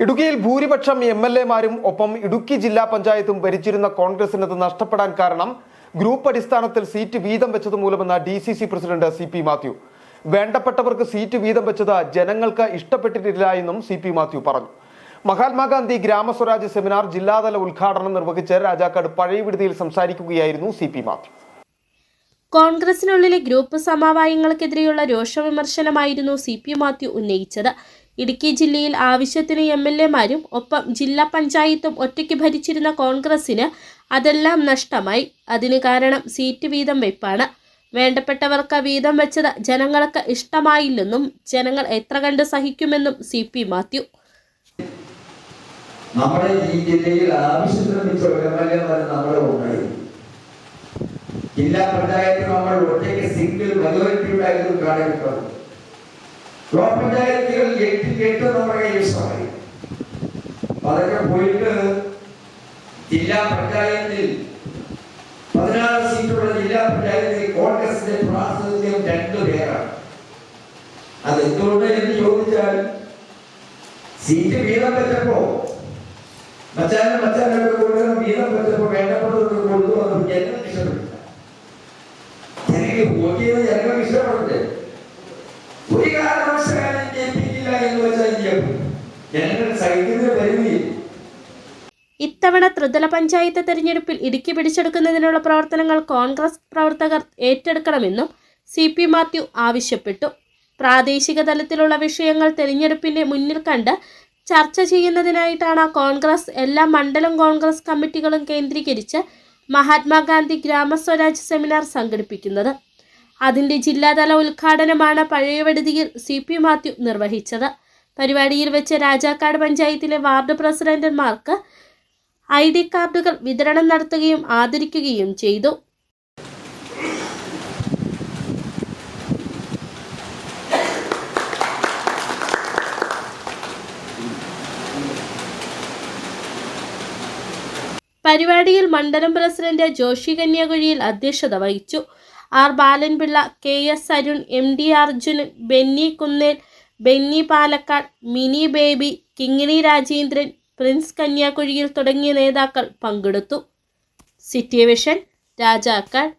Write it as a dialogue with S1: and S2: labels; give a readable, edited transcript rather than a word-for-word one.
S1: ഇടുക്കിയിൽ ഭൂരിപക്ഷം എംഎൽഎമാരും ഒപ്പം ഇടുക്കി ജില്ലാ പഞ്ചായത്തും ഭരിച്ചിരുന്ന കോൺഗ്രസിനത് നഷ്ടപ്പെടാൻ കാരണം ഗ്രൂപ്പ് അടിസ്ഥാനത്തിൽ സീറ്റ് വീതം വെച്ചത് മൂലമെന്ന് DCC പ്രസിഡന്റ് CP മാത്യു. വേണ്ടപ്പെട്ടവർക്ക് സീറ്റ് വീതം വെച്ചത് ജനങ്ങൾക്ക് ഇഷ്ടപ്പെട്ടിട്ടില്ല എന്നും CP മാത്യു പറഞ്ഞു. മഹാത്മാഗാന്ധി ഗ്രാമസ്വരാജ് സെമിനാർ ജില്ലാതല ഉദ്ഘാടനം നിർവഹിച്ച് രാജാക്കാട് പഴയവിടുതിയിൽ സംസാരിക്കുകയായിരുന്നു CP മാത്യു.
S2: കോൺഗ്രസിനുള്ളിലെ ഗ്രൂപ്പ് സമവായങ്ങൾക്കെതിരെയുള്ള രോഷവിമർശനമായിരുന്നു CP മാത്യു ഉന്നയിച്ചത്. ഇടുക്കി ജില്ലയിൽ ആവശ്യത്തിന് MLAമാരും ഒപ്പം ജില്ലാ പഞ്ചായത്തും ഒറ്റയ്ക്ക് ഭരിച്ചിരുന്ന കോൺഗ്രസിന് അതെല്ലാം നഷ്ടമായി. അതിന് കാരണം സീറ്റ് വീതം വെപ്പാണ്. വേണ്ടപ്പെട്ടവർക്ക് വീതം വെച്ചത് ജനങ്ങൾക്ക് ഇഷ്ടമായില്ലെന്നും ജനങ്ങൾ എത്ര കണ്ട് സഹിക്കുമെന്നും CP മാത്യു.
S3: നമ്മുടെ ഈ ജില്ലയിൽ ആവശ്യത്തിന് വെച്ച MLAമാർ നമ്മുടെ ഉണ്ടായി. ജില്ലാ പഞ്ചായത്ത് നമ്മൾ ഒറ്റയ്ക്ക് സിംഗിൾ മെജോറിറ്റി ഉണ്ടായിരുന്നു കാണുന്നത്. ബ്ലോക്ക് പഞ്ചായത്തുകൾ 8 നമ്മുടെ ഇഷ്ടമായി. അതൊക്കെ പോയിട്ട് ജില്ലാ പഞ്ചായത്തിൽ 16 സീറ്റുള്ള ജില്ലാ പഞ്ചായത്തിൽ കോൺഗ്രസിന്റെ പ്രാതിനിധ്യം 2 പേരാണ്. അതെന്തുകൊണ്ട് എന്ന് ചോദിച്ചാൽ സീറ്റ് വീതം വെച്ചപ്പോ മച്ചാനൊക്കെ കൊടുക്കണം, വീതം വെച്ചപ്പോ വേണ്ടപ്പെട്ടവർക്ക് കൊടുത്തു വന്നു. ജനങ്ങൾക്ക് ഇഷ്ടപ്പെട്ടില്ല. ജനങ്ങൾ വോട്ട് ചെയ്ത് ജനങ്ങൾക്ക് ഇഷ്ടപ്പെട്ടില്ല. ഒരു കാരണവശാലും ജയിപ്പിക്കില്ല എന്ന് വെച്ചാൽ ജനങ്ങൾ സഹിക്കുന്നതിന് പരിമിതിയില്ല.
S2: ഇത്തവണ ത്രിതല പഞ്ചായത്ത് തെരഞ്ഞെടുപ്പിൽ ഇടുക്കി പിടിച്ചെടുക്കുന്നതിനുള്ള പ്രവർത്തനങ്ങൾ കോൺഗ്രസ് പ്രവർത്തകർ ഏറ്റെടുക്കണമെന്നും CP മാത്യു ആവശ്യപ്പെട്ടു. പ്രാദേശിക തലത്തിലുള്ള വിഷയങ്ങൾ തെരഞ്ഞെടുപ്പിന്റെ മുന്നിൽ കണ്ട് ചർച്ച ചെയ്യുന്നതിനായിട്ടാണ് കോൺഗ്രസ് എല്ലാ മണ്ഡലം കോൺഗ്രസ് കമ്മിറ്റികളും കേന്ദ്രീകരിച്ച് മഹാത്മാഗാന്ധി ഗ്രാമസ്വരാജ് സെമിനാർ സംഘടിപ്പിക്കുന്നത്. അതിന്റെ ജില്ലാതല ഉദ്ഘാടനമാണ് പഴയവടുതിയിൽ CP മാത്യു നിർവഹിച്ചത്. പരിപാടിയിൽ വെച്ച് രാജാക്കാട് പഞ്ചായത്തിലെ വാർഡ് പ്രസിഡന്റുമാർക്ക് ID കാർഡുകൾ വിതരണം നടത്തുകയും ആദരിക്കുകയും ചെയ്തു. പരിപാടിയിൽ മണ്ഡലം പ്രസിഡന്റ് ജോഷി കന്യാകുഴിയിൽ അധ്യക്ഷത വഹിച്ചു. R Balanpillai, KS Arun, MD Arjunan, Benny Kunnel, Benny Palakkad, Mini Baby, Kingini Rajendran, Prince Kanyakuzhiyil തുടങ്ങിയ നേതാക്കൾ പങ്കെടുത്തു. City vision, Rajakkad.